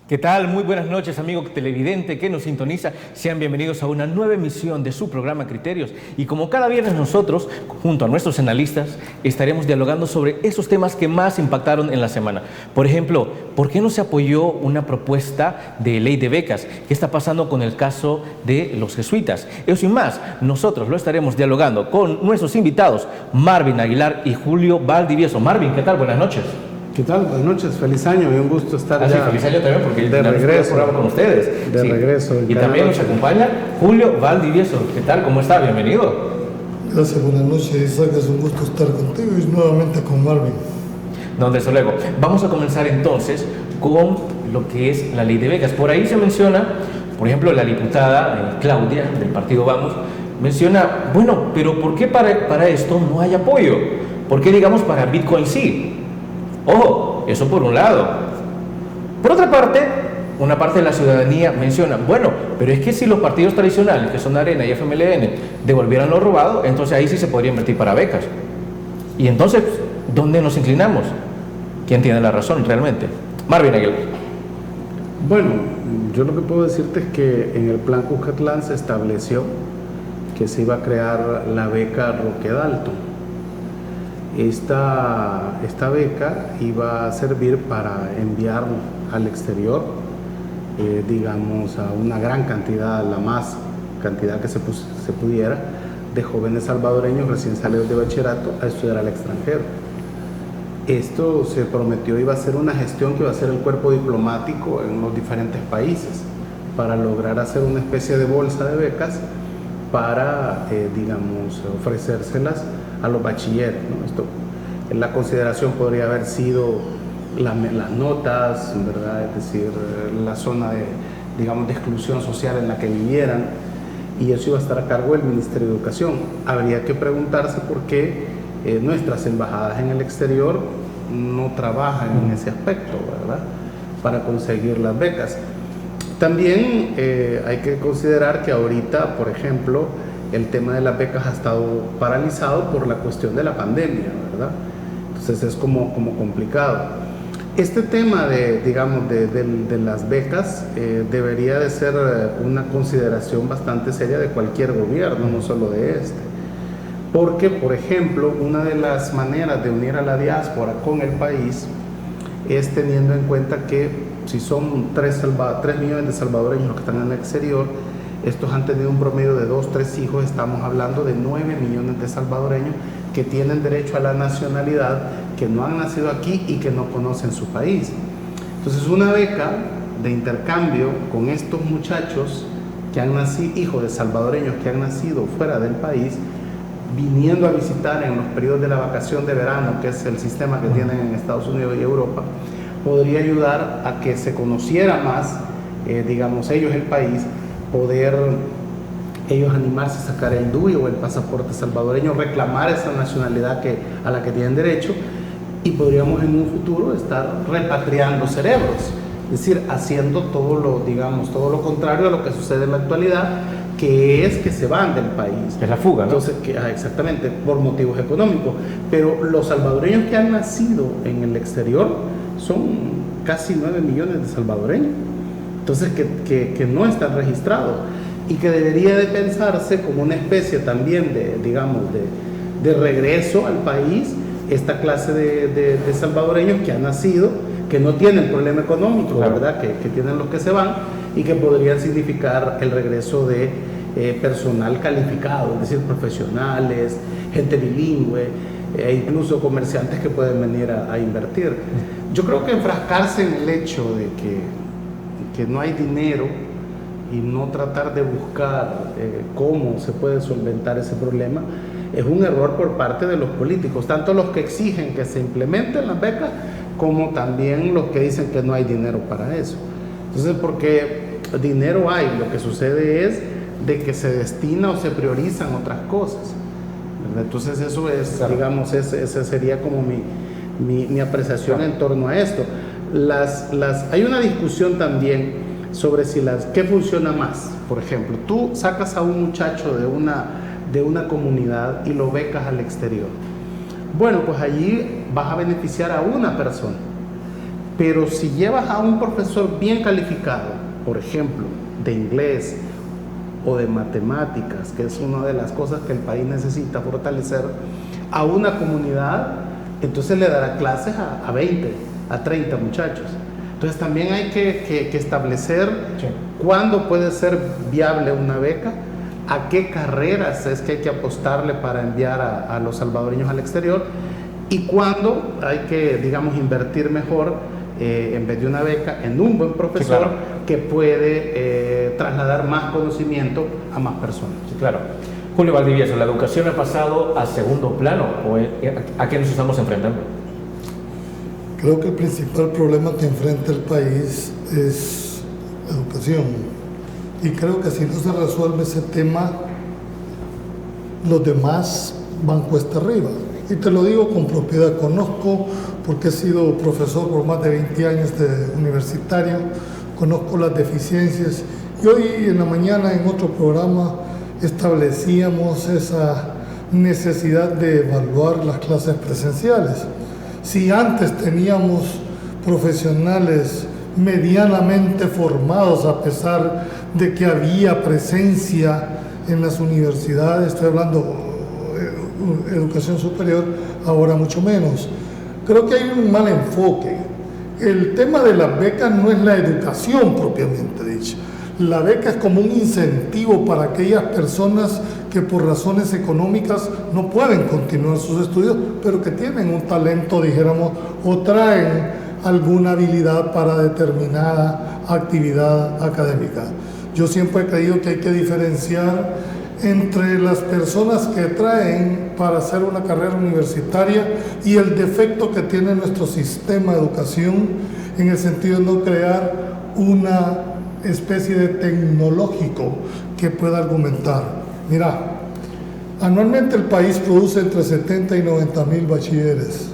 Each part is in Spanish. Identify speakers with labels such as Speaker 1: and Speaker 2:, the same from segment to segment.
Speaker 1: ¿Qué tal? Muy buenas noches, amigo televidente que nos sintoniza. Sean bienvenidos a una nueva emisión de su programa Criterios. Y como cada viernes nosotros, junto a nuestros analistas, estaremos dialogando sobre esos temas que más impactaron en la semana. Por ejemplo, ¿por qué no se apoyó una propuesta de ley de becas? ¿Qué está pasando con el caso de los jesuitas? Eso y más, nosotros lo estaremos dialogando con nuestros invitados, Marvin Aguilar y Julio Valdivieso. Marvin, ¿qué tal? Buenas noches.
Speaker 2: ¿Qué tal? Buenas noches, feliz año y un gusto estar
Speaker 1: ya. Feliz año también porque
Speaker 2: de regreso
Speaker 1: programa con ustedes.
Speaker 2: De regreso.
Speaker 1: Y también nos acompaña Julio Valdivieso. ¿Qué tal? ¿Cómo está? Bienvenido.
Speaker 3: Gracias, buenas noches, Isaac. Es un gusto estar contigo y nuevamente con Marvin.
Speaker 1: No, desde luego. Vamos a comenzar entonces con lo que es la ley de becas. Por ahí se menciona, por ejemplo, la diputada Claudia del partido Vamos menciona, bueno, pero ¿por qué para esto no hay apoyo? ¿Por qué, digamos, para Bitcoin sí? Ojo, eso por un lado. Por otra parte, una parte de la ciudadanía menciona, bueno, pero es que si los partidos tradicionales, que son Arena y FMLN, devolvieran lo robado, entonces ahí sí se podría invertir para becas. Y entonces, ¿dónde nos inclinamos? ¿Quién tiene la razón realmente? Marvin Aguilar.
Speaker 2: Bueno, yo lo que puedo decirte es que en el plan Cuscatlán se estableció que se iba a crear la beca Roque Dalton. Esta beca iba a servir para enviar al exterior, digamos, a una gran cantidad, la más cantidad que se pudiera, de jóvenes salvadoreños recién salidos de bachillerato a estudiar al extranjero. Esto se prometió iba a ser una gestión que iba a hacer el cuerpo diplomático en los diferentes países para lograr hacer una especie de bolsa de becas para, digamos, ofrecérselas a los bachilleres, ¿no? Esto, en la consideración podría haber sido las notas, ¿verdad? Es decir, la zona de, digamos, de exclusión social en la que vivieran, y eso iba a estar a cargo del Ministerio de Educación. Habría que preguntarse por qué nuestras embajadas en el exterior no trabajan en ese aspecto, ¿verdad? Para conseguir las becas. También hay que considerar que ahorita, por ejemplo, el tema de las becas ha estado paralizado por la cuestión de la pandemia, ¿verdad? Entonces es como complicado. Este tema digamos, de las becas debería de ser una consideración bastante seria de cualquier gobierno, no solo de este. Porque, por ejemplo, una de las maneras de unir a la diáspora con el país es teniendo en cuenta que si son 3 millones de salvadoreños los que están en el exterior, estos han tenido un promedio de 2, 3 hijos, estamos hablando de 9 millones de salvadoreños que tienen derecho a la nacionalidad, que no han nacido aquí y que no conocen su país. Entonces una beca de intercambio con estos muchachos que han nacido, hijos de salvadoreños que han nacido fuera del país, viniendo a visitar en los periodos de la vacación de verano, que es el sistema que tienen en Estados Unidos y Europa, podría ayudar a que se conociera más, digamos, ellos el país, poder ellos animarse a sacar el DUI o el pasaporte salvadoreño, reclamar esa nacionalidad a la que tienen derecho, y podríamos en un futuro estar repatriando cerebros, es decir, haciendo todo lo contrario a lo que sucede en la actualidad, que es que se van del país.
Speaker 1: Es la fuga, ¿no?
Speaker 2: Entonces, exactamente, por motivos económicos. Pero los salvadoreños que han nacido en el exterior son casi 9 millones de salvadoreños. Entonces, que no están registrados y que debería de pensarse como una especie también de regreso al país, esta clase de salvadoreños que han nacido, que no tienen problema económico, claro, ¿verdad? Que tienen los que se van y que podrían significar el regreso de personal calificado, es decir, profesionales, gente bilingüe, e incluso comerciantes que pueden venir a invertir. Yo creo que enfrascarse en el hecho de que no hay dinero y no tratar de buscar cómo se puede solventar ese problema es un error por parte de los políticos, tanto los que exigen que se implementen las becas como también los que dicen que no hay dinero para eso. Entonces, porque dinero hay, lo que sucede es de que se destina o se priorizan otras cosas, ¿verdad? Entonces eso es, claro, digamos, esa sería como mi apreciación, claro, en torno a esto. Hay una discusión también sobre qué funciona más. Por ejemplo, tú sacas a un muchacho de una comunidad y lo becas al exterior. Bueno, pues allí vas a beneficiar a una persona. Pero si llevas a un profesor bien calificado, por ejemplo, de inglés o de matemáticas, que es una de las cosas que el país necesita fortalecer, a una comunidad, entonces le dará clases a 20, a 30 muchachos. Entonces también hay que establecer cuándo puede ser viable una beca, a qué carreras es que hay que apostarle para enviar a los salvadoreños al exterior, y cuándo hay que, digamos, invertir mejor en vez de una beca en un buen profesor, sí, claro, que puede trasladar más conocimiento a más personas.
Speaker 1: Sí, claro. Julio Valdivieso, ¿la educación ha pasado a segundo plano o a qué nos estamos enfrentando?
Speaker 3: Creo que el principal problema que enfrenta el país es la educación. Y creo que si no se resuelve ese tema, los demás van cuesta arriba. Y te lo digo con propiedad, conozco, porque he sido profesor por más de 20 años de universitario, conozco las deficiencias. Y hoy en la mañana en otro programa establecíamos esa necesidad de evaluar las clases presenciales. Si antes teníamos profesionales medianamente formados, a pesar de que había presencia en las universidades, estoy hablando educación superior, ahora mucho menos. Creo que hay un mal enfoque. El tema de las becas no es la educación propiamente dicha. La beca es como un incentivo para aquellas personas que por razones económicas no pueden continuar sus estudios, pero que tienen un talento, dijéramos, o traen alguna habilidad para determinada actividad académica. Yo siempre he creído que hay que diferenciar entre las personas que traen para hacer una carrera universitaria y el defecto que tiene nuestro sistema de educación en el sentido de no crear una especie de tecnológico que pueda argumentar. Mira, anualmente el país produce entre 70 y 90 mil bachilleres,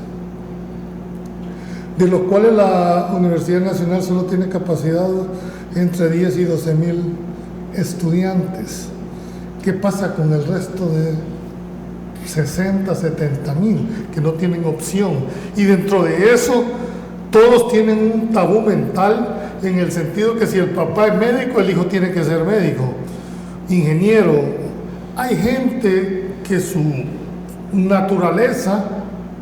Speaker 3: de los cuales la Universidad Nacional solo tiene capacidad entre 10 y 12 mil estudiantes. ¿Qué pasa con el resto de 60, 70 mil que no tienen opción? Y dentro de eso, todos tienen un tabú mental en el sentido que si el papá es médico, el hijo tiene que ser médico, ingeniero. Hay gente que su naturaleza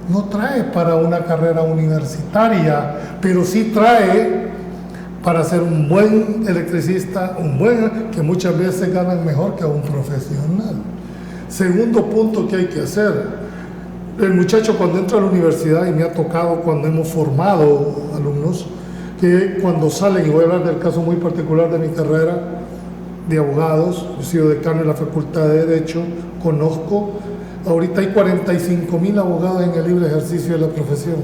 Speaker 3: no trae para una carrera universitaria, pero sí trae para ser un buen electricista, que muchas veces ganan mejor que un profesional. Segundo punto que hay que hacer, el muchacho cuando entra a la universidad, y me ha tocado cuando hemos formado alumnos, que cuando salen, y voy a hablar del caso muy particular de mi carrera de abogados, he sido decano en la Facultad de Derecho, conozco, ahorita hay 45,000 abogados en el libre ejercicio de la profesión.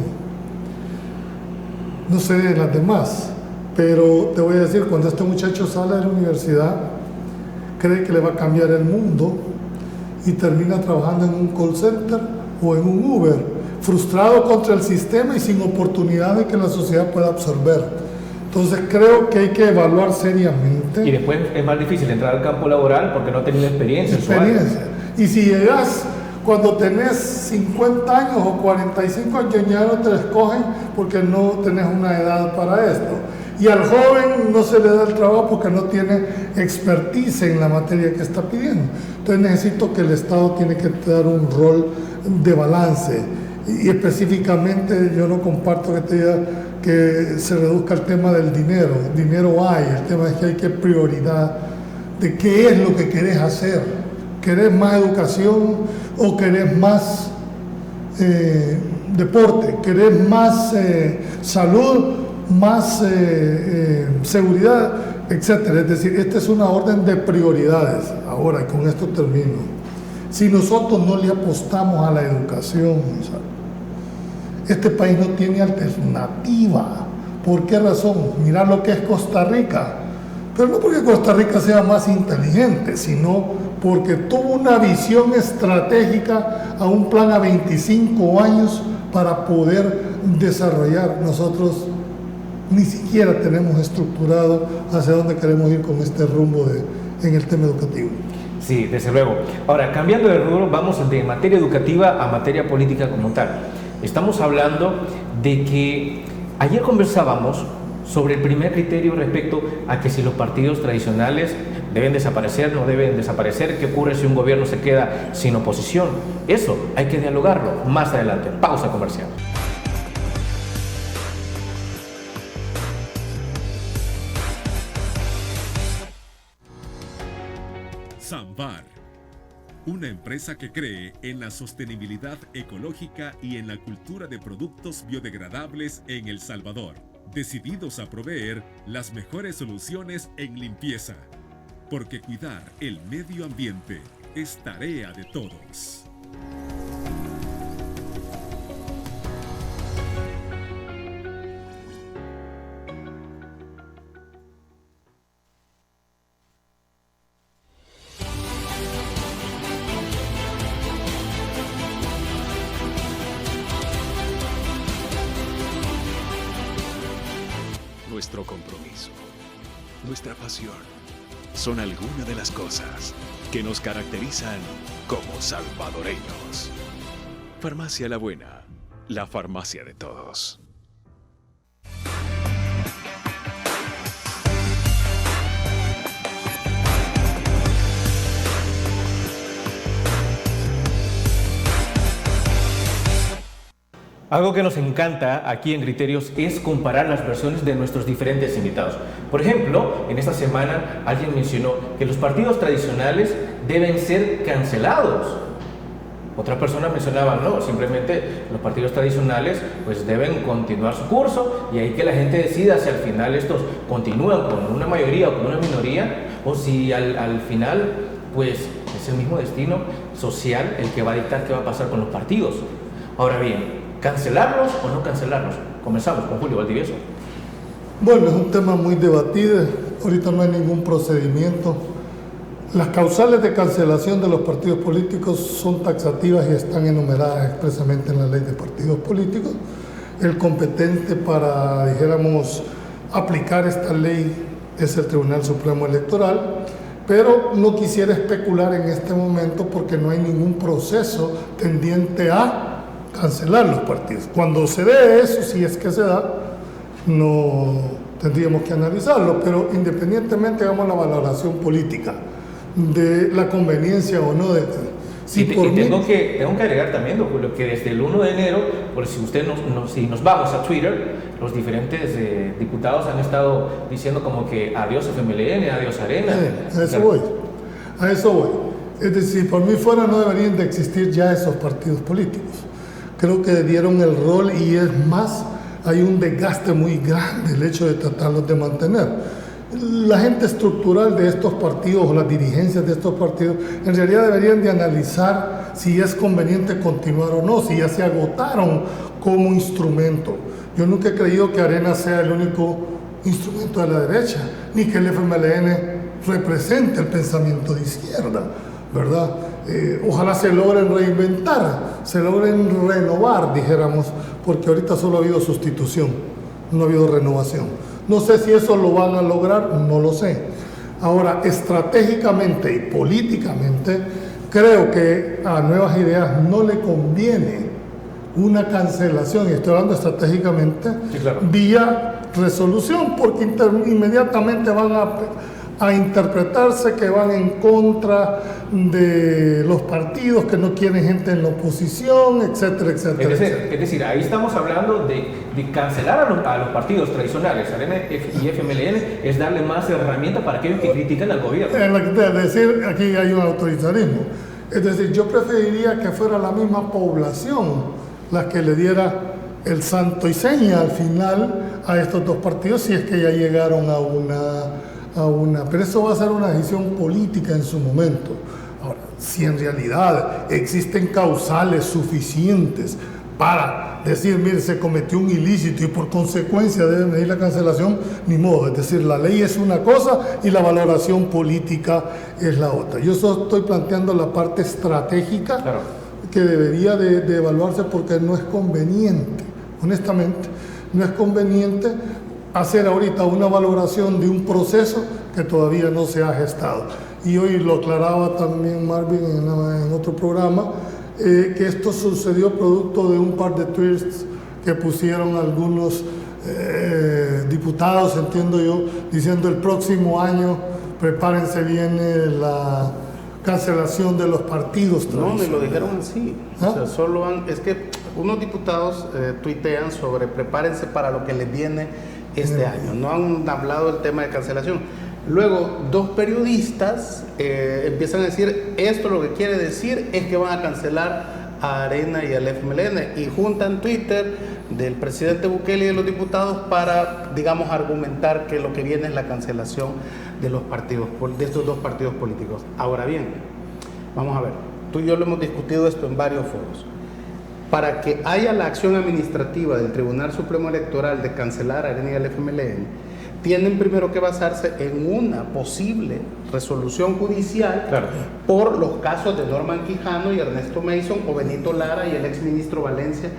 Speaker 3: No sé de las demás, pero te voy a decir, cuando este muchacho sale de la universidad, cree que le va a cambiar el mundo y termina trabajando en un call center o en un Uber, frustrado contra el sistema y sin oportunidad de que la sociedad pueda absorber. Entonces creo que hay que evaluar seriamente.
Speaker 1: Y después es más difícil entrar al campo laboral porque no tenés experiencia.
Speaker 3: Y si llegas cuando tenés 50 años o 45 años, ya no te escogen porque no tenés una edad para esto. Y al joven no se le da el trabajo porque no tiene expertise en la materia que está pidiendo. Entonces necesito que el Estado tiene que dar un rol de balance. Y específicamente yo no comparto que te diga que se reduzca el tema del dinero. Dinero hay, el tema es que hay que prioridad de qué es lo que querés hacer. ¿Querés más educación o querés más deporte? ¿Querés más salud? Más seguridad, etcétera? Es decir, esta es una orden de prioridades. Ahora, y con esto termino, si nosotros no le apostamos a la educación, este país no tiene alternativa. ¿Por qué razón? Mirá lo que es Costa Rica, pero no porque Costa Rica sea más inteligente, sino porque tuvo una visión estratégica a un plan a 25 años para poder desarrollar. Nosotros ni siquiera tenemos estructurado hacia dónde queremos ir con este rumbo en el tema educativo.
Speaker 1: Sí, desde luego. Ahora, cambiando de rubro, vamos de materia educativa a materia política como tal. Estamos hablando de que Ayer conversábamos sobre el primer criterio respecto a que si los partidos tradicionales deben desaparecer, no deben desaparecer, qué ocurre si un gobierno se queda sin oposición. Eso hay que dialogarlo más adelante. Pausa comercial.
Speaker 4: Sambar, una empresa que cree en la sostenibilidad ecológica y en la cultura de productos biodegradables en El Salvador, decididos a proveer las mejores soluciones en limpieza, porque cuidar el medio ambiente es tarea de todos.
Speaker 5: Nuestro compromiso, nuestra pasión, son algunas de las cosas que nos caracterizan como salvadoreños. Farmacia La Buena, la farmacia de todos.
Speaker 1: Algo que nos encanta aquí en Criterios es comparar las versiones de nuestros diferentes invitados. Por ejemplo, en esta semana alguien mencionó que los partidos tradicionales deben ser cancelados. Otra persona mencionaba, no, simplemente los partidos tradicionales pues deben continuar su curso y ahí que la gente decida si al final estos continúan con una mayoría o con una minoría o si al final pues es el mismo destino social el que va a dictar qué va a pasar con los partidos. Ahora bien, ¿cancelarlos o no cancelarlos? Comenzamos con Julio Valdivieso.
Speaker 3: Bueno, es un tema muy debatido. Ahorita no hay ningún procedimiento. Las causales de cancelación de los partidos políticos son taxativas y están enumeradas expresamente en la ley de partidos políticos. El competente para, dijéramos, aplicar esta ley es el Tribunal Supremo Electoral, pero no quisiera especular en este momento porque no hay ningún proceso tendiente a cancelar los partidos. Cuando se dé eso, si es que se da, no tendríamos que analizarlo, pero independientemente hagamos la valoración política de la conveniencia o no de...
Speaker 1: Sí, tengo que agregar también, don Julio, que desde el 1 de enero, por si usted si nos vamos a Twitter, los diferentes diputados han estado diciendo como que adiós FMLN, adiós Arena.
Speaker 3: A eso voy. Es decir, por mí fuera no deberían de existir ya esos partidos políticos. Creo que dieron el rol y es más, hay un desgaste muy grande el hecho de tratarlos de mantener. La gente estructural de estos partidos o las dirigencias de estos partidos en realidad deberían de analizar si es conveniente continuar o no, si ya se agotaron como instrumento. Yo nunca he creído que Arena sea el único instrumento de la derecha, ni que el FMLN represente el pensamiento de izquierda, ¿verdad? Ojalá se logren reinventar, se logren renovar, dijéramos, porque ahorita solo ha habido sustitución, no ha habido renovación. No sé si eso lo van a lograr, no lo sé. Ahora, estratégicamente y políticamente, creo que a Nuevas Ideas no le conviene una cancelación, y estoy hablando estratégicamente, sí, claro, vía resolución, porque inmediatamente van a interpretarse que van en contra de los partidos, que no quieren gente en la oposición, etcétera, etcétera.
Speaker 1: Es decir, ahí estamos hablando de cancelar a los partidos tradicionales, Arena y FMLN, es darle más herramientas para aquellos que critican al gobierno.
Speaker 3: Es decir, aquí hay un autoritarismo. Es decir, yo preferiría que fuera la misma población la que le diera el santo y seña al final a estos dos partidos, si es que ya llegaron a una, pero eso va a ser una decisión política en su momento. Ahora, si en realidad existen causales suficientes para decir, mire, se cometió un ilícito y por consecuencia debe venir la cancelación, ni modo. Es decir, la ley es una cosa y la valoración política es la otra. Yo solo estoy planteando la parte estratégica, claro, que debería de evaluarse, porque no es conveniente, honestamente, no es conveniente hacer ahorita una valoración de un proceso que todavía no se ha gestado. Y hoy lo aclaraba también Marvin en otro programa, que esto sucedió producto de un par de tweets que pusieron algunos diputados, entiendo yo, diciendo el próximo año prepárense, viene la cancelación de los partidos.
Speaker 2: No, me lo dijeron así.
Speaker 3: ¿Ah?
Speaker 2: O sea, es que unos diputados tuitean sobre prepárense para lo que les viene este año. No han hablado del tema de cancelación. Luego, dos periodistas empiezan a decir, esto lo que quiere decir es que van a cancelar a Arena y al FMLN, y juntan Twitter del presidente Bukele y de los diputados para, digamos, argumentar que lo que viene es la cancelación de los partidos, de estos dos partidos políticos. Ahora bien, vamos a ver, tú y yo lo hemos discutido esto en varios foros. Para que haya la acción administrativa del Tribunal Supremo Electoral de cancelar a Arena y al FMLN, tienen primero que basarse en una posible resolución judicial, claro, por los casos de Norman Quijano y Ernesto Mason o Benito Lara y el exministro Valencia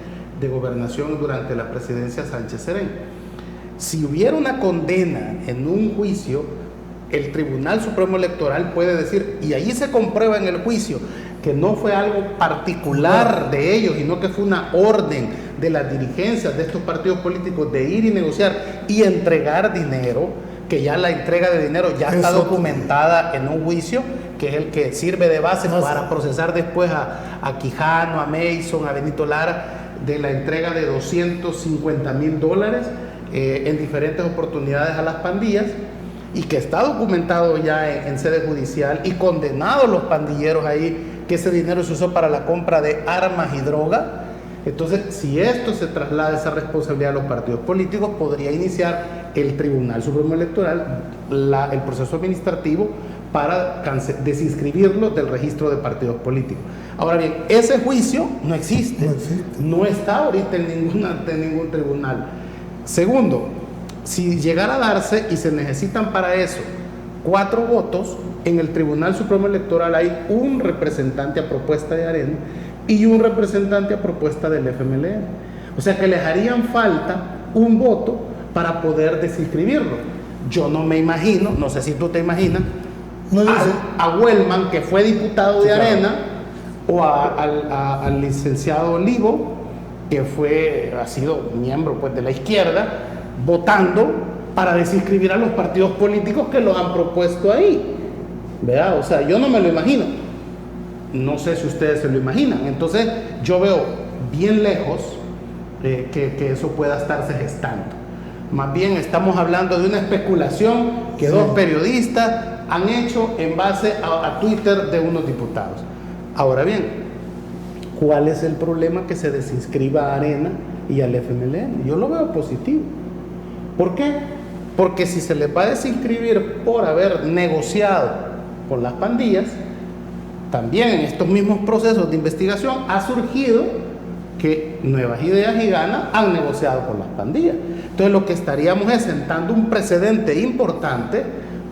Speaker 2: de Gobernación durante la presidencia Sánchez Serén. Si hubiera una condena en un juicio, el Tribunal Supremo Electoral puede decir, y ahí se comprueba en el juicio, que no fue algo particular de ellos, sino que fue una orden de las dirigencias de estos partidos políticos de ir y negociar y entregar dinero, que ya la entrega de dinero ya está documentada en un juicio, que es el que sirve de base para procesar después a Quijano, a Mason, a Benito Lara, de la entrega de $250,000 en diferentes oportunidades a las pandillas, y que está documentado ya en sede judicial y condenados los pandilleros ahí, que ese dinero se usó para la compra de armas y droga. Entonces, si esto se traslada esa responsabilidad a los partidos políticos, podría iniciar el Tribunal Supremo Electoral el proceso administrativo para desinscribirlo del registro de partidos políticos. Ahora bien, ese juicio no existe, no está ahorita en ningún tribunal. Segundo, si llegara a darse y se necesitan para eso 4 votos, en el Tribunal Supremo Electoral hay un representante a propuesta de Arena y un representante a propuesta del FMLN. O sea que les harían falta un voto para poder desinscribirlo. Yo no me imagino, no sé si tú te imaginas, a Wellman, que fue diputado de Arena, o al licenciado Olivo, que ha sido miembro pues, de la izquierda, votando para desinscribir a los partidos políticos que lo han propuesto ahí. ¿Verdad? O sea, yo no me lo imagino. No sé si ustedes se lo imaginan. Entonces, yo veo bien lejos que eso pueda estarse gestando. Más bien estamos hablando de una especulación que dos periodistas han hecho en base a Twitter de unos diputados. Ahora bien, ¿cuál es el problema que se desinscriba a Arena y al FMLN? Yo lo veo positivo. ¿Por qué? Porque si se les va a desinscribir por haber negociado con las pandillas, también en estos mismos procesos de investigación ha surgido que Nuevas Ideas y Gana han negociado con las pandillas. Entonces lo que estaríamos es sentando un precedente importante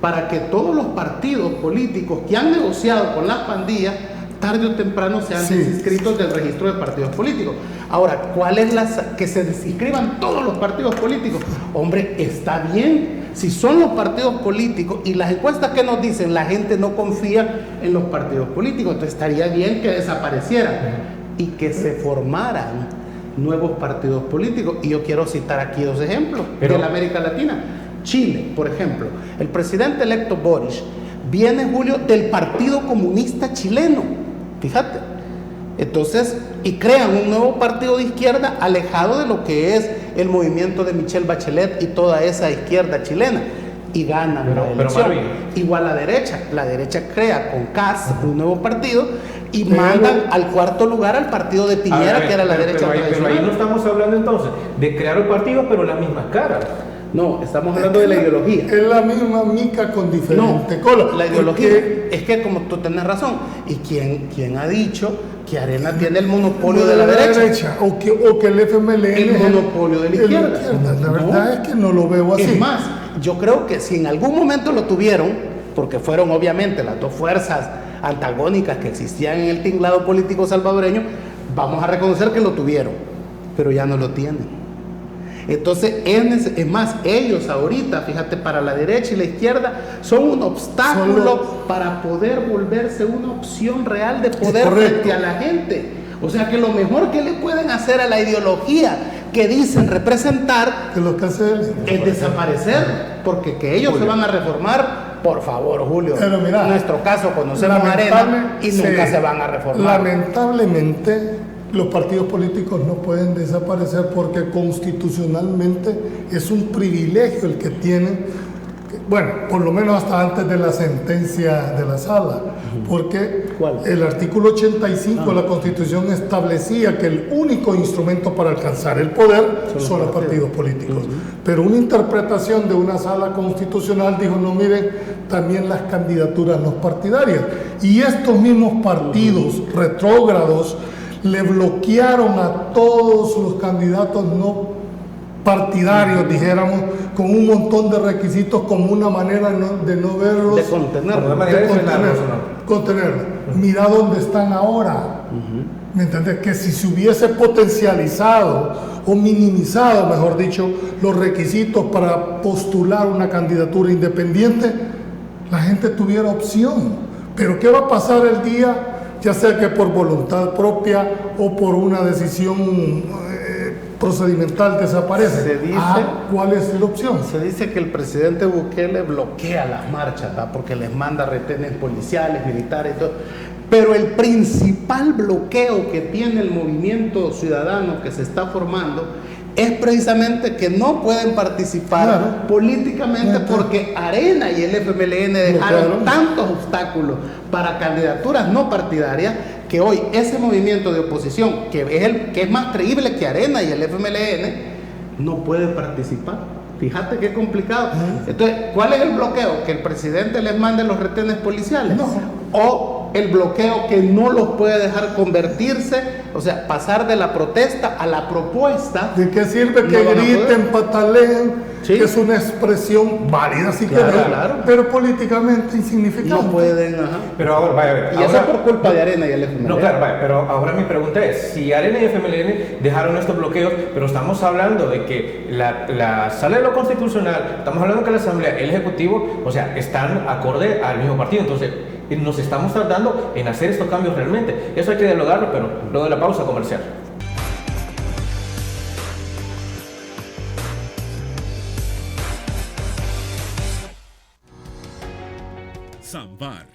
Speaker 2: para que todos los partidos políticos que han negociado con las pandillas, tarde o temprano sean desinscritos del registro de partidos políticos. Ahora, ¿cuál es que se desinscriban todos los partidos políticos? Hombre, está bien, si son los partidos políticos y las encuestas que nos dicen la gente no confía en los partidos políticos, entonces estaría bien que desaparecieran y que se formaran nuevos partidos políticos. Y yo quiero citar aquí 2 ejemplos de la América Latina. Chile, por ejemplo, el presidente electo Boric viene, Julio, del Partido Comunista Chileno, fíjate. Entonces, y crean un nuevo partido de izquierda alejado de lo que es el movimiento de Michelle Bachelet y toda esa izquierda chilena, y ganan la elección. Igual la derecha crea con Kast un nuevo partido y mandan al 4º lugar al partido de Piñera, que era la derecha tradicional.
Speaker 1: Pero ahí no estamos hablando entonces de crear un partido, pero las mismas caras.
Speaker 2: No, estamos hablando de la ideología.
Speaker 3: Es la misma mica con diferente cola.
Speaker 2: La ideología es que, como tú tenés razón, ¿y quién ha dicho que Arena tiene el monopolio de la derecha?
Speaker 3: O que el FMLN
Speaker 2: el monopolio de la izquierda.
Speaker 3: La verdad es que no lo veo así.
Speaker 2: Es más, yo creo que si en algún momento lo tuvieron, porque fueron obviamente las dos fuerzas antagónicas que existían en el tinglado político salvadoreño, vamos a reconocer que lo tuvieron, pero ya no lo tienen. Entonces, es más, ellos ahorita, fíjate, para la derecha y la izquierda, son un obstáculo para poder volverse una opción real de poder frente a la gente. O sea que lo mejor que le pueden hacer a la ideología que dicen representar,
Speaker 3: Que lo que hace él
Speaker 2: es desaparecer, porque que ellos se van a reformar, por favor, Julio.
Speaker 3: Pero mira,
Speaker 2: en nuestro caso conocemos Arena y nunca se van a reformar.
Speaker 3: Lamentablemente, los partidos políticos no pueden desaparecer porque constitucionalmente es un privilegio el que tienen. Bueno, por lo menos hasta antes de la sentencia de la sala, porque
Speaker 2: ¿Cuál?
Speaker 3: el artículo 85 de la Constitución establecía que el único instrumento para alcanzar el poder son los partidos políticos. Pero una interpretación de una sala constitucional dijo, no, miren, también las candidaturas no partidarias. Y estos mismos partidos retrógrados le bloquearon a todos los candidatos no partidarios, dijéramos, con un montón de requisitos como una manera de no verlos,
Speaker 2: De contenerlo.
Speaker 3: contenerlo. Mira dónde están ahora. ¿Me entiendes? Que si se hubiese potencializado o minimizado, mejor dicho, los requisitos para postular una candidatura independiente, la gente tuviera opción. Pero ¿qué va a pasar el día, ya sea que por voluntad propia o por una decisión procedimental desaparece?
Speaker 2: Se dice,
Speaker 3: ¿cuál es la opción?
Speaker 2: Se dice que el presidente Bukele bloquea las marchas, ¿tá? Porque les manda retenes policiales, militares y todo. Pero el principal bloqueo que tiene el movimiento ciudadano que se está formando es precisamente que no pueden participar políticamente porque Arena y el FMLN dejaron tantos obstáculos para candidaturas no partidarias que hoy ese movimiento de oposición, que es más creíble que Arena y el FMLN, no puede participar. Fíjate qué complicado. Entonces, ¿cuál es el bloqueo? ¿Que el presidente les mande los retenes policiales?
Speaker 3: No.
Speaker 2: ¿O el bloqueo que no los puede dejar convertirse, o sea, pasar de la protesta a la propuesta?
Speaker 3: ¿De qué sirve que
Speaker 2: No van a
Speaker 3: griten,
Speaker 2: poder.
Speaker 3: pataleen?
Speaker 2: Sí.
Speaker 3: Que es una expresión válida, si
Speaker 2: Claro,
Speaker 3: querés,
Speaker 2: claro.
Speaker 3: pero políticamente insignificante.
Speaker 2: No pueden, ajá.
Speaker 1: Pero ahora, vaya a ver.
Speaker 2: Y eso
Speaker 1: ahora-
Speaker 2: es por culpa de Arena y el FMLN.
Speaker 1: No, claro, vaya, pero ahora mi pregunta es, si Arena y FMLN dejaron estos bloqueos, pero estamos hablando de que la sala de lo constitucional, estamos hablando que la asamblea, el ejecutivo, o sea, están acorde al mismo partido, entonces nos estamos tardando en hacer estos cambios realmente. Eso hay que dialogarlo, pero luego de la pausa comercial.
Speaker 4: Samvar,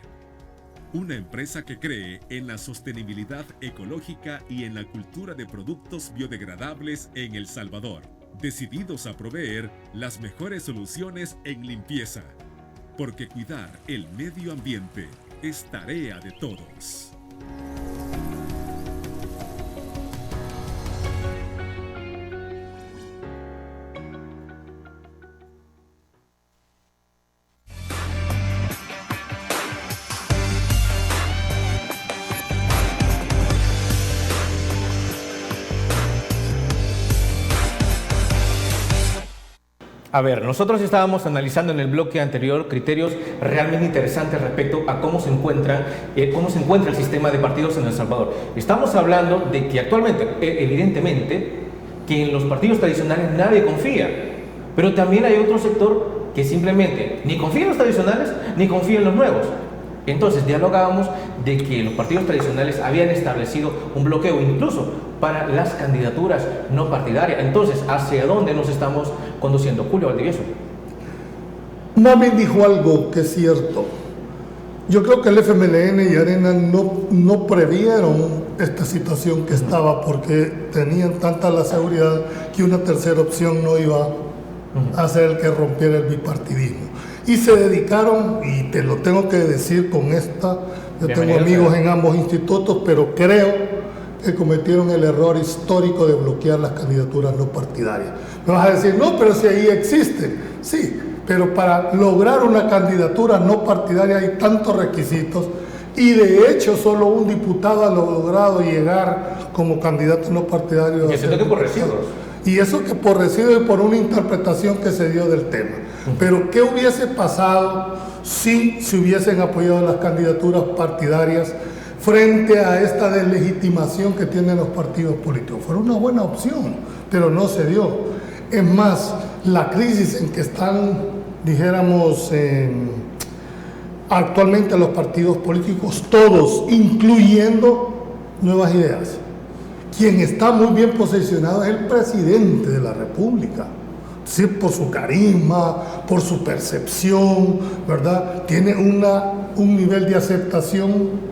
Speaker 4: una empresa que cree en la sostenibilidad ecológica y en la cultura de productos biodegradables en El Salvador, decididos a proveer las mejores soluciones en limpieza, porque cuidar el medio ambiente es tarea de todos.
Speaker 1: A ver, nosotros estábamos analizando en el bloque anterior criterios realmente interesantes respecto a cómo se encuentra el sistema de partidos en El Salvador. Estamos hablando de que actualmente, evidentemente, que en los partidos tradicionales nadie confía, pero también hay otro sector que simplemente ni confía en los tradicionales ni confía en los nuevos. Entonces dialogábamos de que los partidos tradicionales habían establecido un bloqueo incluso para las candidaturas no partidarias. Entonces, ¿hacia dónde nos estamos conduciendo? Julio Valdivieso.
Speaker 3: Marvin dijo algo que es cierto. Yo creo que el FMLN y Arena no previeron esta situación que estaba porque tenían tanta la seguridad que una tercera opción no iba a ser el que rompiera el bipartidismo. Y se dedicaron, y te lo tengo que decir con esta, yo tengo amigos en ambos institutos, pero creo que cometieron el error histórico de bloquear las candidaturas no partidarias. Me vas a decir, no, pero si ahí existen. Sí, pero para lograr una candidatura no partidaria hay tantos requisitos y de hecho solo un diputado ha logrado llegar como candidato no partidario.
Speaker 1: Y eso que por residuos.
Speaker 3: Y eso que por residuos y por una interpretación que se dio del tema. Pero ¿qué hubiese pasado si se hubiesen apoyado las candidaturas partidarias frente a esta deslegitimación que tienen los partidos políticos? Fue una buena opción, pero no se dio. Es más, la crisis en que están, dijéramos, actualmente los partidos políticos, todos, incluyendo Nuevas Ideas, quien está muy bien posicionado es el presidente de la República. Sí, por su carisma, por su percepción, ¿verdad? Tiene un nivel de aceptación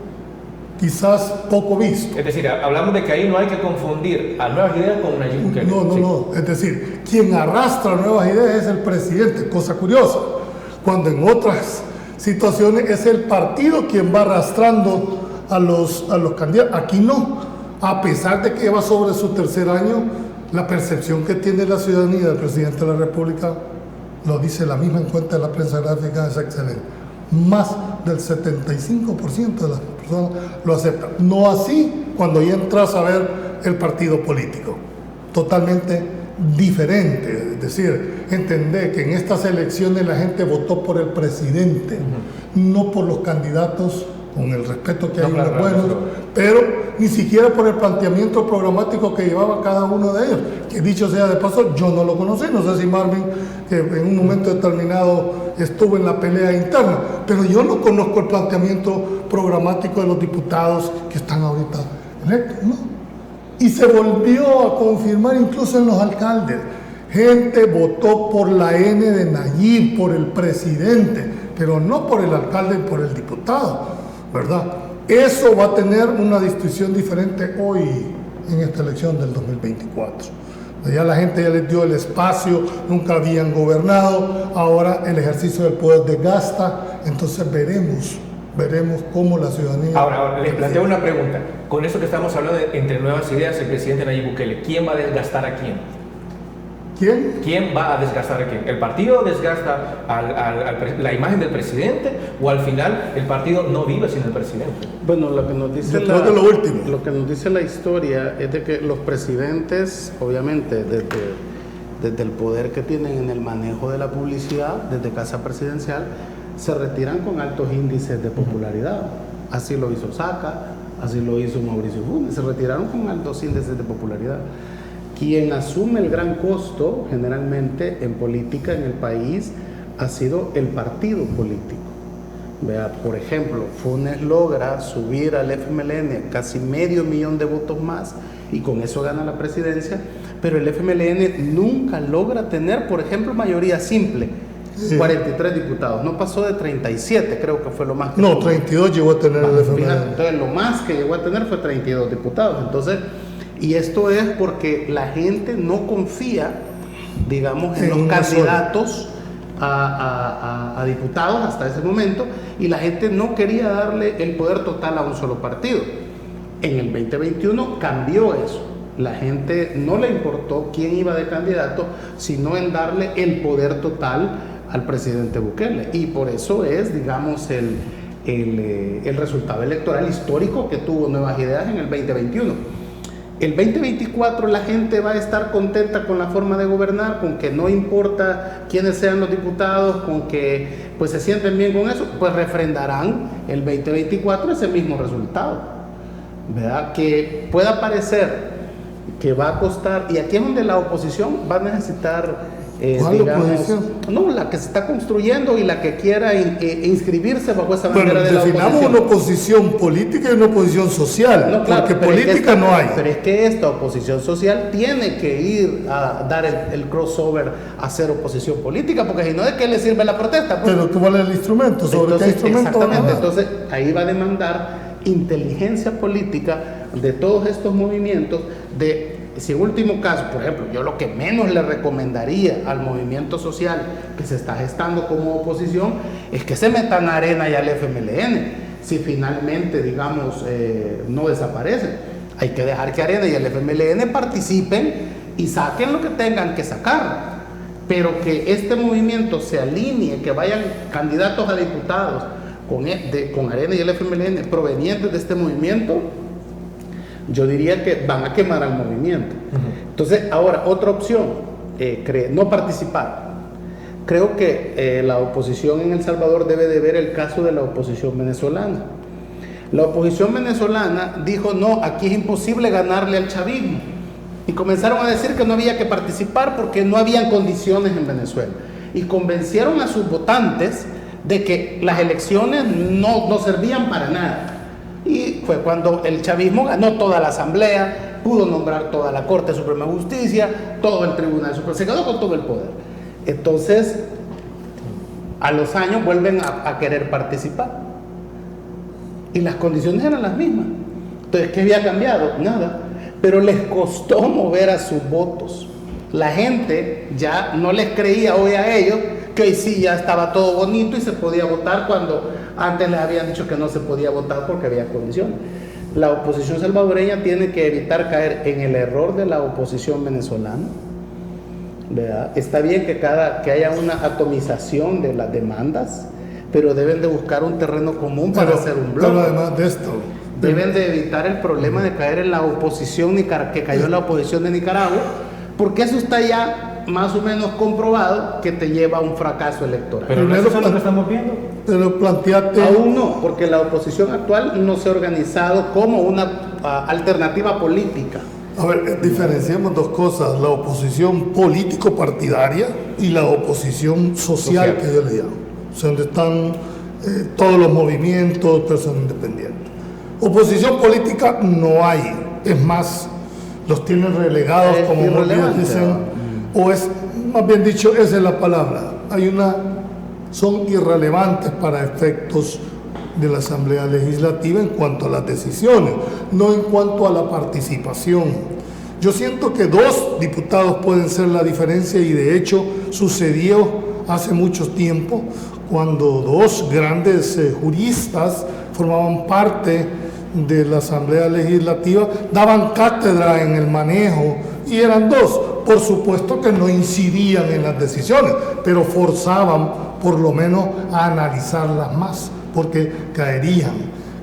Speaker 3: quizás poco visto.
Speaker 1: Es decir, hablamos de que ahí no hay que confundir a Nuevas Ideas con Nayib Bukele.
Speaker 3: No. Es decir, quien arrastra nuevas ideas es el presidente. Cosa curiosa, cuando en otras situaciones es el partido quien va arrastrando a los candidatos. Aquí no. A pesar de que lleva sobre su tercer año, la percepción que tiene la ciudadanía del presidente de la República, lo dice la misma encuesta de la prensa gráfica, es excelente. Más del 75% de las personas lo aceptan. No así cuando ya entras a ver el partido político. Totalmente diferente. Es decir, entender que en estas elecciones la gente votó por el presidente, no por los candidatos, con el respeto que hay unos buenos, pero ni siquiera por el planteamiento programático que llevaba cada uno de ellos, que dicho sea de paso, yo no lo conocí, no sé si Marvin, que en un momento determinado estuvo en la pelea interna, pero yo no conozco el planteamiento programático de los diputados que están ahorita electos, ¿no? Y se volvió a confirmar incluso en los alcaldes. Gente votó por la N de Nayib, por el presidente, pero no por el alcalde y por el diputado, ¿verdad? Eso va a tener una distinción diferente hoy en esta elección del 2024. Ya la gente ya les dio el espacio, nunca habían gobernado, ahora el ejercicio del poder desgasta, entonces veremos cómo la ciudadanía...
Speaker 1: Ahora, les planteo una pregunta. Con eso que estamos hablando entre Nuevas Ideas, el presidente Nayib Bukele, ¿quién va a desgastar a quién? ¿Quién va a desgastar a quién? ¿El partido desgasta la imagen del presidente o al final el partido no vive sin el presidente?
Speaker 2: Bueno, lo que nos dice lo que nos dice la historia es de que los presidentes, obviamente, desde el poder que tienen en el manejo de la publicidad, desde Casa Presidencial, se retiran con altos índices de popularidad. Así lo hizo Saca, así lo hizo Mauricio Funes, se retiraron con altos índices de popularidad. Quien asume el gran costo, generalmente en política en el país, ha sido el partido político. Vea, por ejemplo, Funes logra subir al FMLN casi 500,000 de votos más y con eso gana la presidencia, pero el FMLN nunca logra tener, por ejemplo, mayoría simple. 43 diputados, no pasó de 37, creo que fue lo más que
Speaker 3: no, 32 llegó a tener el FMLN.
Speaker 2: Entonces, lo más que llegó a tener fue 32 diputados. Entonces, y esto es porque la gente no confía, digamos, en los candidatos a diputados hasta ese momento, y la gente no quería darle el poder total a un solo partido. En el 2021 cambió eso. La gente no le importó quién iba de candidato, sino en darle el poder total al presidente Bukele. Y por eso es, digamos, el resultado electoral histórico que tuvo Nuevas Ideas en el 2021. El 2024 la gente va a estar contenta con la forma de gobernar, con que no importa quiénes sean los diputados, con que pues se sienten bien con eso, pues refrendarán el 2024 ese mismo resultado, ¿verdad? Que pueda parecer que va a costar, y aquí es donde la oposición va a necesitar no, la que se está construyendo y la que quiera inscribirse bajo esa bandera de la oposición.
Speaker 3: Definamos una oposición política y una oposición social, no, claro, porque política no hay.
Speaker 2: Pero es que esta oposición social tiene que ir a dar el crossover a hacer oposición política, porque si no, ¿de qué le sirve la protesta?
Speaker 3: Pero tú vales el instrumento, ¿sobre qué instrumento?
Speaker 2: Exactamente, entonces ahí va a demandar inteligencia política de todos estos movimientos, si en último caso, por ejemplo, yo lo que menos le recomendaría al movimiento social que se está gestando como oposición es que se metan a Arena y al FMLN, si finalmente, digamos, no desaparecen. Hay que dejar que Arena y el FMLN participen y saquen lo que tengan que sacar, pero que este movimiento se alinee, que vayan candidatos a diputados con Arena y el FMLN provenientes de este movimiento, yo diría que van a quemar al movimiento. Entonces, ahora, otra opción, no participar. Creo que la oposición en El Salvador debe de ver el caso de la oposición venezolana. La oposición venezolana dijo, no, aquí es imposible ganarle al chavismo. Y comenzaron a decir que no había que participar porque no habían condiciones en Venezuela. Y convencieron a sus votantes de que las elecciones no servían para nada. Y fue cuando el chavismo ganó toda la asamblea, pudo nombrar toda la Corte Suprema de Justicia, todo el Tribunal Supremo, se quedó con todo el poder. Entonces, a los años vuelven a querer participar. Y las condiciones eran las mismas. Entonces, ¿qué había cambiado? Nada. Pero les costó mover a sus votos. La gente ya no les creía hoy a ellos que hoy sí ya estaba todo bonito y se podía votar, cuando antes les habían dicho que no se podía votar porque había condiciones. La oposición salvadoreña tiene que evitar caer en el error de la oposición venezolana, ¿verdad? Está bien que haya una atomización de las demandas, pero deben de buscar un terreno común para hacer un bloque.
Speaker 3: Pero además de esto,
Speaker 2: deben de evitar el problema de caer en la oposición que cayó en la oposición de Nicaragua, porque eso está ya más o menos comprobado que te lleva a un fracaso electoral.
Speaker 1: Pero no es eso lo que estamos viendo.
Speaker 3: pero planteate...
Speaker 2: Aún no, porque la oposición actual no se ha organizado como una alternativa política.
Speaker 3: A ver, diferenciemos dos cosas, la oposición político-partidaria y la oposición social, que yo le llamo. O sea, donde están todos los movimientos, personas independientes. Oposición política no hay, es más, los tienen relegados, como muchos dicen, o es, más bien dicho, esa es la palabra, son irrelevantes para efectos de la Asamblea Legislativa en cuanto a las decisiones, no en cuanto a la participación. Yo siento que 2 diputados pueden ser la diferencia, y de hecho sucedió hace mucho tiempo cuando 2 grandes juristas formaban parte de la Asamblea Legislativa, daban cátedra en el manejo, y eran 2, por supuesto que no incidían en las decisiones, pero forzaban por lo menos a analizarlas más, porque caerían.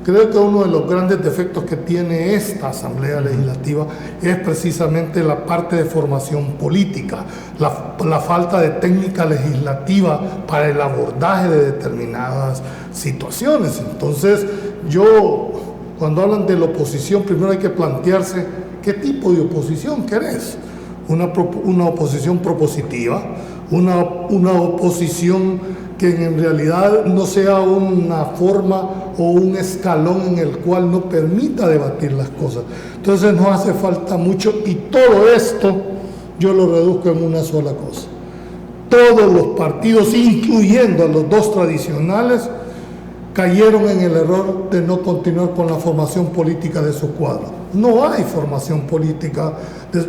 Speaker 3: Creo que uno de los grandes defectos que tiene esta Asamblea Legislativa es precisamente la parte de formación política, la falta de técnica legislativa para el abordaje de determinadas situaciones. Entonces, cuando hablan de la oposición, primero hay que plantearse qué tipo de oposición querés. Una oposición propositiva, una oposición que en realidad no sea una forma o un escalón en el cual no permita debatir las cosas. Entonces nos hace falta mucho, y todo esto yo lo reduzco en una sola cosa. Todos los partidos, incluyendo a los 2 tradicionales, cayeron en el error de no continuar con la formación política de sus cuadros. No hay formación política,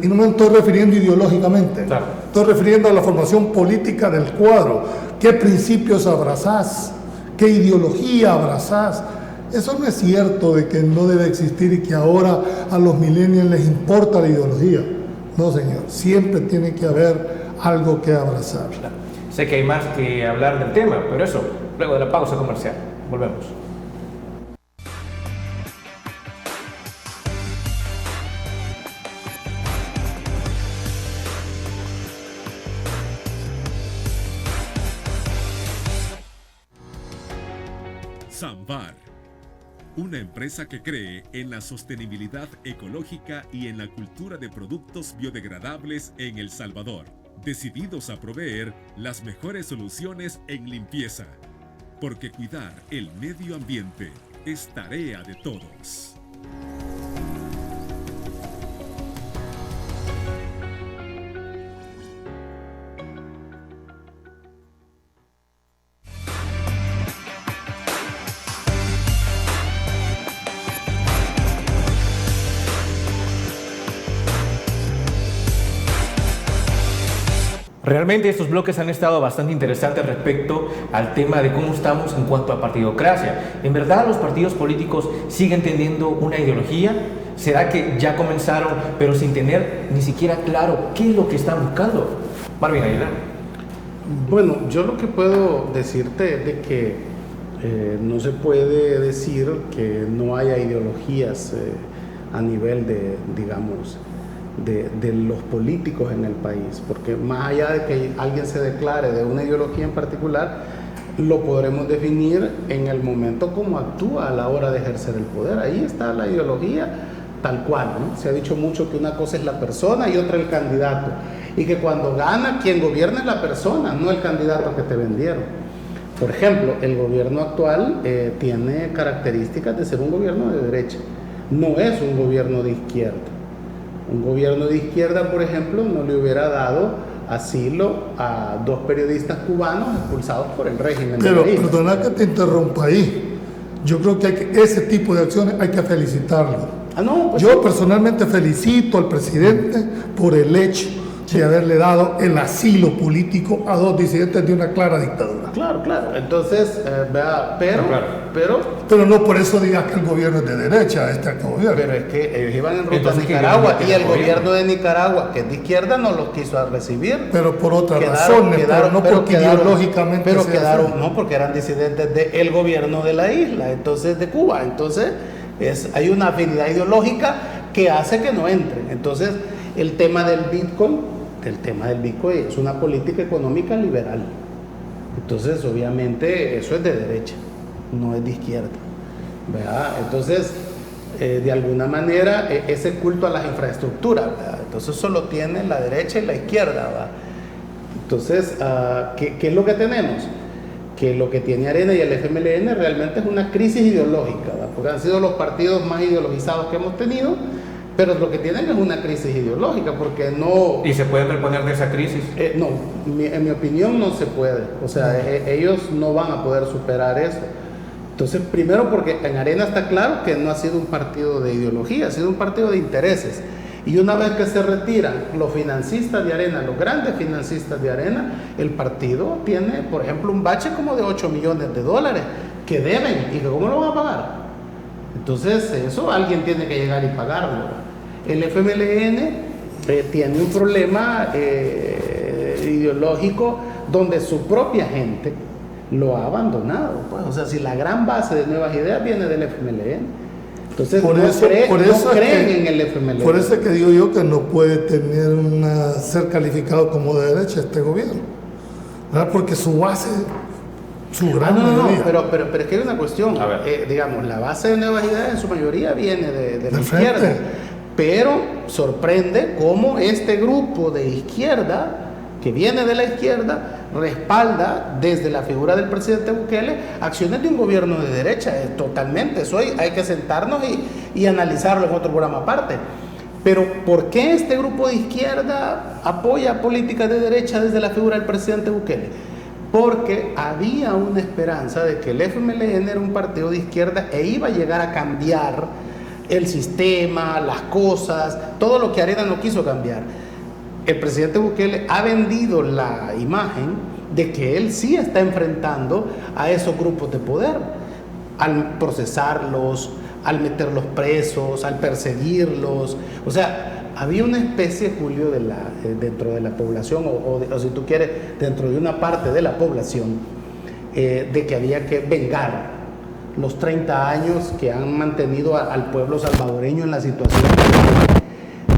Speaker 3: y no me estoy refiriendo ideológicamente,
Speaker 1: claro.
Speaker 3: Estoy refiriendo a la formación política del cuadro. ¿Qué principios abrazás? ¿Qué ideología abrazás? Eso no es cierto de que no debe existir y que ahora a los millennials les importa la ideología. No, señor, siempre tiene que haber algo que abrazar.
Speaker 1: Claro. Sé que hay más que hablar del tema, pero eso, luego de la pausa comercial. Volvemos.
Speaker 4: Samvar, una empresa que cree en la sostenibilidad ecológica y en la cultura de productos biodegradables en El Salvador, decididos a proveer las mejores soluciones en limpieza, porque cuidar el medio ambiente es tarea de todos.
Speaker 1: Realmente estos bloques han estado bastante interesantes respecto al tema de cómo estamos en cuanto a partidocracia. ¿En verdad los partidos políticos siguen teniendo una ideología? ¿Será que ya comenzaron pero sin tener ni siquiera claro qué es lo que están buscando? Marvin Aguilar.
Speaker 2: Bueno, yo lo que puedo decirte es de que no se puede decir que no haya ideologías a nivel de, digamos, de los políticos en el país, porque más allá de que alguien se declare de una ideología en particular, lo podremos definir en el momento como actúa a la hora de ejercer el poder. Ahí está la ideología tal cual, ¿no? Se ha dicho mucho que una cosa es la persona y otra el candidato, y que cuando gana quien gobierna es la persona, no el candidato que te vendieron. Por ejemplo, el gobierno actual tiene características de ser un gobierno de derecha, no es un gobierno de izquierda. Un gobierno de izquierda, por ejemplo, no le hubiera dado asilo a 2 periodistas cubanos expulsados por el régimen.
Speaker 3: Pero
Speaker 2: de la isla.
Speaker 3: perdona que te interrumpa ahí. Yo creo que ese tipo de acciones hay que felicitarlo.
Speaker 2: No, pues
Speaker 3: Yo
Speaker 2: sí.
Speaker 3: personalmente felicito al presidente por el hecho de haberle dado el asilo político a 2 disidentes de una clara dictadura.
Speaker 2: Claro, claro. Entonces, vea, pero
Speaker 3: Pero no por eso digas que el gobierno es de derecha, este actual gobierno.
Speaker 2: Pero es que ellos iban en ruta a
Speaker 1: Entonces, ¿qué
Speaker 2: Nicaragua
Speaker 1: gobierno
Speaker 2: y el
Speaker 1: tiene el
Speaker 2: gobierno de Nicaragua, que es de izquierda, no los quiso recibir.
Speaker 3: Pero por otras razones, pero no porque ideológicamente
Speaker 2: pero
Speaker 3: sea
Speaker 2: quedaron,
Speaker 3: así.
Speaker 2: no, porque eran disidentes del gobierno de la isla, entonces de Cuba. Entonces, hay una afinidad ideológica que hace que no entren. Entonces, el tema del Bitcoin es una política económica liberal. Entonces, obviamente, eso es de derecha, no es de izquierda. ¿Verdad? Entonces, de alguna manera, ese culto a las infraestructuras, ¿verdad? Entonces, solo tiene la derecha y la izquierda, ¿verdad? Entonces, ¿qué es lo que tenemos? Que lo que tiene Arena y el FMLN realmente es una crisis ideológica, ¿verdad? Porque han sido los partidos más ideologizados que hemos tenido, pero lo que tienen es una crisis ideológica, porque no...
Speaker 1: ¿Y se pueden reponer de esa crisis?
Speaker 2: No, en mi opinión no se puede. O sea, ellos no van a poder superar eso. Entonces, primero porque en Arena está claro que no ha sido un partido de ideología, ha sido un partido de intereses. Y una vez que se retiran los financistas de Arena, los grandes financistas de Arena, el partido tiene, por ejemplo, un bache como de $8 millones que deben y que ¿cómo lo van a pagar? Entonces, eso alguien tiene que llegar y pagarlo. El FMLN tiene un problema ideológico donde su propia gente lo ha abandonado. Pues. O sea, si la gran base de Nuevas Ideas viene del FMLN. Entonces, no creen en el FMLN.
Speaker 3: Por eso es que digo yo que no puede tener ser calificado como de derecha este gobierno, ¿verdad? Porque su base, su gran mayoría.
Speaker 2: Pero es que hay una cuestión. Digamos, la base de Nuevas Ideas en su mayoría viene de la izquierda. Pero sorprende cómo este grupo de izquierda, que viene de la izquierda, respalda desde la figura del presidente Bukele acciones de un gobierno de derecha, totalmente. Eso hay que sentarnos y analizarlo en otro programa aparte. Pero ¿por qué este grupo de izquierda apoya políticas de derecha desde la figura del presidente Bukele? Porque había una esperanza de que el FMLN era un partido de izquierda e iba a llegar a cambiar el sistema, las cosas, todo lo que Arena no quiso cambiar. El presidente Bukele ha vendido la imagen de que él sí está enfrentando a esos grupos de poder, al procesarlos, al meterlos presos, al perseguirlos. O sea, había una especie, Julio, dentro de la población, o si tú quieres, dentro de una parte de la población, de que había que vengar los 30 años que han mantenido al pueblo salvadoreño en la situación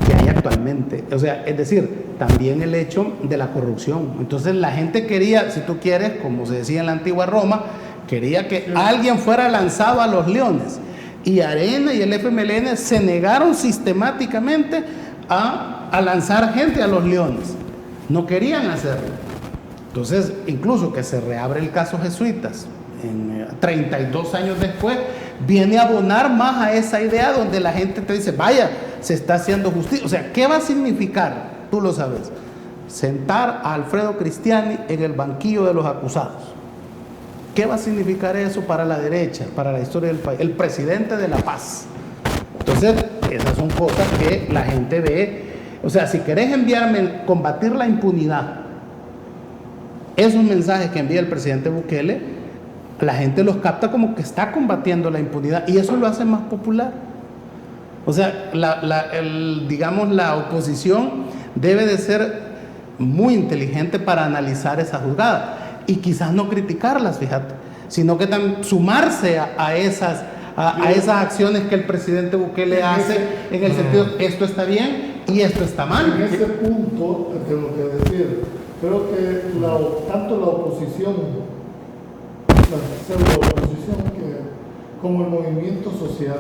Speaker 2: que hay actualmente. O sea, es decir, también el hecho de la corrupción. Entonces la gente quería, si tú quieres, como se decía en la antigua Roma, quería que alguien fuera lanzado a los leones. Y Arena y el FMLN se negaron sistemáticamente a lanzar gente a los leones. No querían hacerlo. Entonces, incluso que se reabre el caso Jesuitas, 32 años después, viene a abonar más a esa idea donde la gente te dice, vaya, se está haciendo justicia. O sea, ¿qué va a significar? Tú lo sabes. Sentar a Alfredo Cristiani en el banquillo de los acusados. ¿Qué va a significar eso para la derecha, para la historia del país? El presidente de la paz. Entonces, esas son cosas que la gente ve. O sea, si querés enviarme, combatir la impunidad, esos mensajes que envía el presidente Bukele, la gente los capta como que está combatiendo la impunidad y eso lo hace más popular. O sea, digamos, la oposición debe de ser muy inteligente para analizar esa jugada y quizás no criticarlas, fíjate, sino que sumarse a esas acciones que el presidente Bukele hace en el sentido, esto está bien y esto está mal.
Speaker 3: En ese punto, tengo que decir, creo que tanto la oposición, como el movimiento social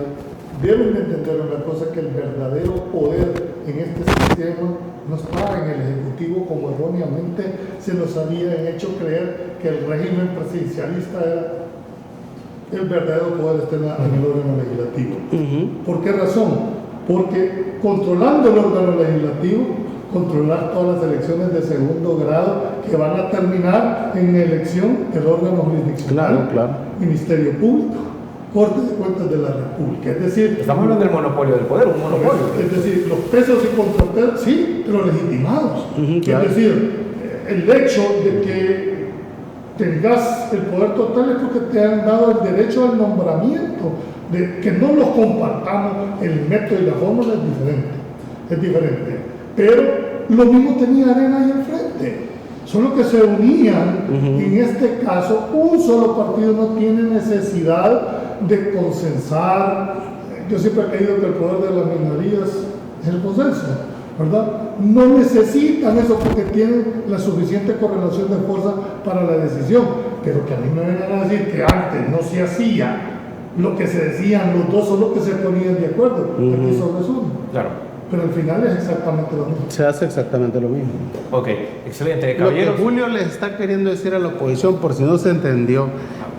Speaker 3: deben de entender una cosa, que el verdadero poder en este sistema no está en el Ejecutivo, como erróneamente se nos había hecho creer que el régimen presidencialista era el verdadero poder, está en el órgano legislativo. ¿Por qué razón? porque controlando el órgano legislativo, controlar todas las elecciones de segundo grado que van a terminar en elección del órgano jurisdiccional,
Speaker 2: Claro.
Speaker 3: Ministerio Público, Corte de Cuentas de la República. Es decir,
Speaker 1: Estamos hablando del monopolio del poder, un monopolio.
Speaker 3: es decir, los pesos y contrapesos, sí, pero legitimados.
Speaker 2: Claro.
Speaker 3: Es decir, el hecho de que tengas el poder total es porque te han dado el derecho al nombramiento, de que no los compartamos, el método y la fórmula es diferente. Pero lo mismo tenía Arena ahí al frente, solo que se unían. En este caso, un solo partido no tiene necesidad de consensar. Yo siempre he creído que el poder de las minorías es el consenso, ¿verdad? No necesitan eso porque tienen la suficiente correlación de fuerza para la decisión, pero que a mí me vengan a decir que antes no se hacía lo que se decían los dos, solo que se ponían de acuerdo. Aquí solo es uno.
Speaker 1: Claro.
Speaker 3: Pero al final es exactamente lo mismo.
Speaker 2: Se hace exactamente lo mismo.
Speaker 1: Ok, excelente.
Speaker 2: Lo que
Speaker 1: Caballeros,
Speaker 2: Julio les está queriendo decir a la oposición, por si no se entendió,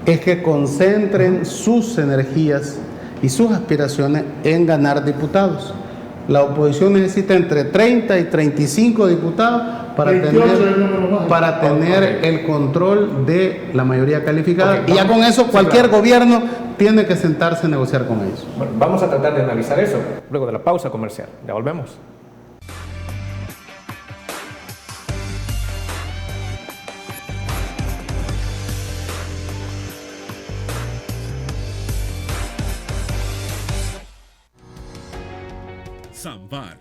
Speaker 2: es que concentren sus energías y sus aspiraciones en ganar diputados. La oposición necesita entre 30 y 35 diputados para
Speaker 3: 28 es el
Speaker 2: tener,
Speaker 3: número mágico.
Speaker 2: para tener
Speaker 1: Ok.
Speaker 2: el control de la mayoría calificada.
Speaker 1: Ok,
Speaker 2: y ya
Speaker 1: vamos.
Speaker 2: con eso
Speaker 1: Sí,
Speaker 2: cualquier
Speaker 1: claro.
Speaker 2: gobierno tiene que sentarse a negociar con ellos.
Speaker 1: bueno, vamos a tratar de analizar eso luego de la pausa comercial. Ya volvemos.
Speaker 4: Samvar,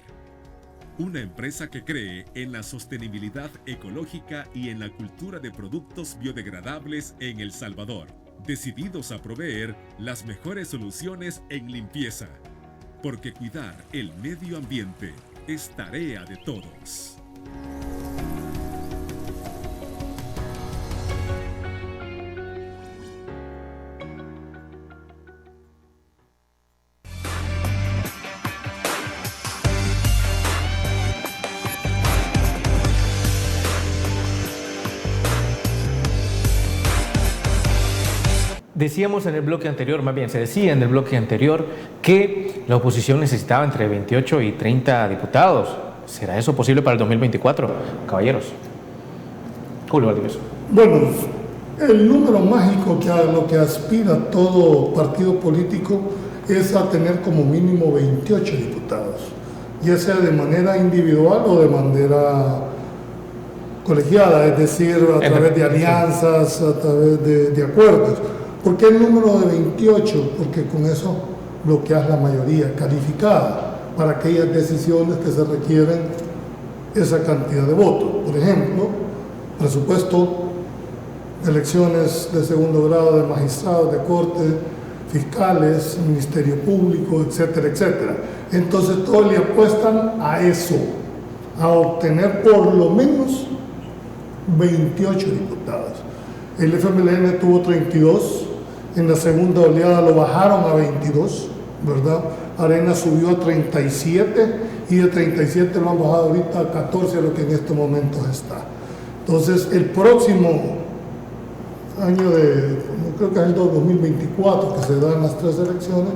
Speaker 4: una empresa que cree en la sostenibilidad ecológica y en la cultura de productos biodegradables en El Salvador, decididos a proveer las mejores soluciones en limpieza, porque cuidar el medio ambiente es tarea de todos.
Speaker 1: Decíamos en el bloque anterior, más bien se decía en el bloque anterior, que la oposición necesitaba entre 28 y 30 diputados. ¿Será eso posible para el 2024, caballeros? Julio Valdivieso.
Speaker 3: Bueno, el número mágico que a lo que aspira todo partido político es a tener como mínimo 28 diputados, ya sea de manera individual o de manera colegiada, es decir, a través de alianzas, a través de acuerdos. ¿Por qué el número de 28? Porque con eso bloqueas la mayoría calificada para aquellas decisiones que se requieren esa cantidad de votos. Por ejemplo, presupuesto, elecciones de segundo grado de magistrados, de corte, fiscales, ministerio público, etcétera, etcétera. Entonces todos le apuestan a eso, a obtener por lo menos 28 diputados. El FMLN tuvo 32, en la segunda oleada lo bajaron a 22, ¿verdad? Arena subió a 37 y de 37 lo han bajado ahorita a 14, lo que en estos momentos está. Entonces, el próximo año creo que es el 2024 que se dan las tres elecciones,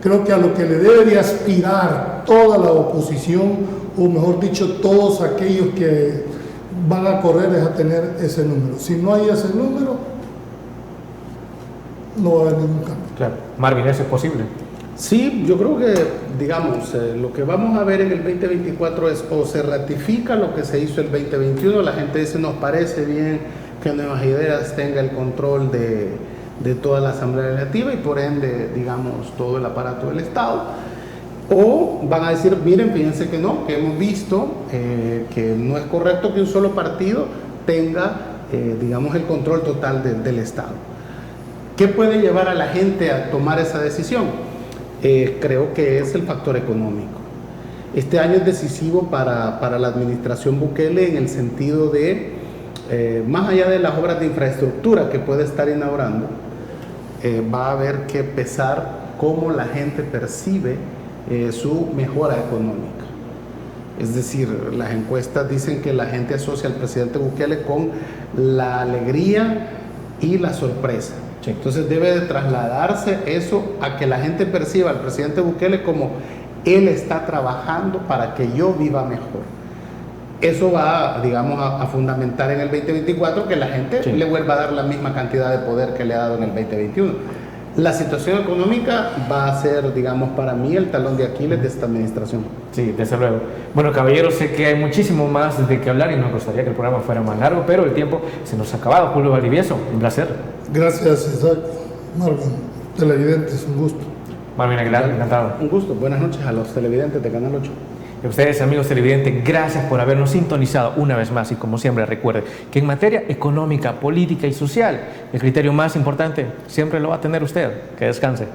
Speaker 3: creo que a lo que le debe de aspirar toda la oposición, o mejor dicho, todos aquellos que van a correr es a tener ese número. Si no hay ese número, no va a haber ningún cambio.
Speaker 1: Claro. Marvin, ¿eso es posible?
Speaker 2: Sí, yo creo que, digamos, lo que vamos a ver en el 2024 es o se ratifica lo que se hizo el 2021, la gente dice nos parece bien que Nuevas Ideas tenga el control de toda la Asamblea Legislativa y por ende, digamos, todo el aparato del Estado, o van a decir, miren, fíjense que no, que hemos visto que no es correcto que un solo partido tenga, digamos, el control total del Estado. ¿Qué puede llevar a la gente a tomar esa decisión? Creo que es el factor económico. Este año es decisivo para la administración Bukele en el sentido de, más allá de las obras de infraestructura que puede estar inaugurando, va a haber que pesar cómo la gente percibe su mejora económica. Es decir, las encuestas dicen que la gente asocia al presidente Bukele con la alegría y la sorpresa. Sí. Entonces debe de trasladarse eso a que la gente perciba al presidente Bukele como Él está trabajando para que yo viva mejor. Eso va, digamos, a fundamentar en el 2024 que la gente le vuelva a dar la misma cantidad de poder que le ha dado en el 2021. La situación económica va a ser, digamos, para mí el talón de Aquiles de esta administración.
Speaker 1: Sí, desde luego. Bueno, caballeros, sé que hay muchísimo más de qué hablar y nos gustaría que el programa fuera más largo, pero el tiempo se nos ha acabado. Julio Valdivieso, un placer.
Speaker 3: Gracias, Isaac. Marvin, televidentes, un gusto.
Speaker 1: Marvin Aguilar, encantado.
Speaker 2: Un gusto. Buenas noches a los televidentes de Canal 8.
Speaker 1: Y a ustedes, amigos televidentes, gracias por habernos sintonizado una vez más y como siempre recuerden que en materia económica, política y social, el criterio más importante siempre lo va a tener usted. Que descanse.